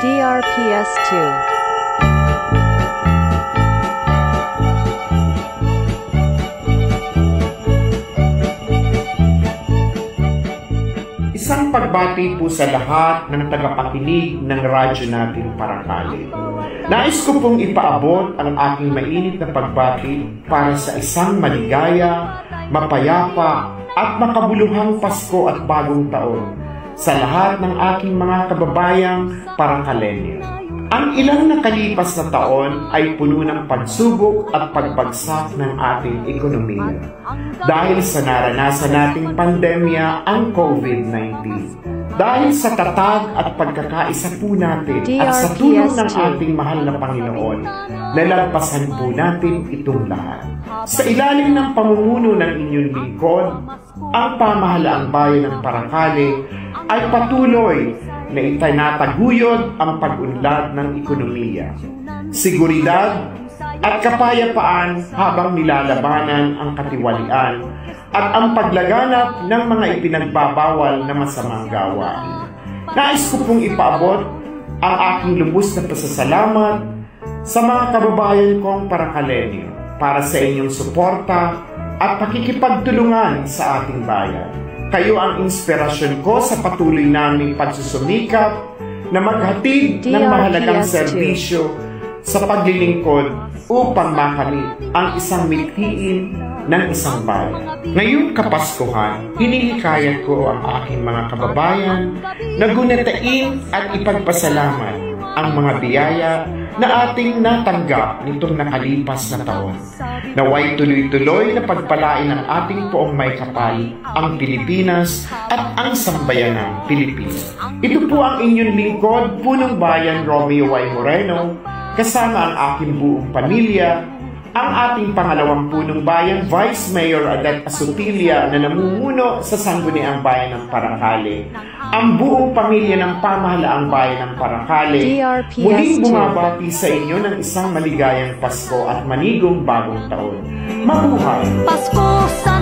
DRPS2. Isang pagbati po sa lahat ng tagapakinig ng radyo natin Paracale. Nais ko pong ipaabot ang aking mainit na pagbati para sa isang maligaya, mapayapa at makabuluhang Pasko at Bagong Taon sa lahat ng aking mga kababayang Paracalenyo. Ang ilang nakalipas na taon ay puno ng pagsubok at pagbagsak ng ating ekonomiya dahil sa naranasan nating pandemya ang COVID-19. Dahil sa tatag at pagkakaisa po natin at sa tulong ng ating mahal na Panginoon, nalagpasan po natin itong lahat. Sa ilalim ng pamumuno ng inyong lingkod, ang pamahalaang bayan ng Paracale ay patuloy na itinataguyod ang pag-unlad ng ekonomiya, seguridad at kapayapaan habang nilalabanan ang katiwalian at ang paglaganap ng mga ipinagbabawal na masamang gawain. Nais ko pong ipaabot ang aking lubos na pasasalamat sa mga kababayan kong Paracalenyo para sa inyong suporta at pakikipagtulungan sa ating bayan. Kayo ang inspirasyon ko sa patuloy naming pagsusumikap na maghatid ng mahalagang serbisyo sa paglilingkod upang makamit ang isang mithiin ng isang bayan. Ngayong Kapaskuhan, hinihikayat ko ang aking mga kababayan na gunatain at ipagpasalamat ang mga biyaya na ating natanggap nitong nakalipas na taon. Naway tuloy-tuloy na pagpalain ng ating poong may kapal ang Pilipinas at ang sambayanang Pilipinas. Ito po ang inyong lingkod, Punong Bayan Romeo Y. Moreno, kasama ang aking buong pamilya, ang ating pangalawang punong bayan, Vice Mayor Adet Asutilia na namumuno sa Sangguniang Bayan ng Paracale, ang buong pamilya ng pamahalaang bayan ng Paracale, muling bumabati sa inyo ng isang maligayang Pasko at manigong Bagong Taon. Mabuhay! Pasko sa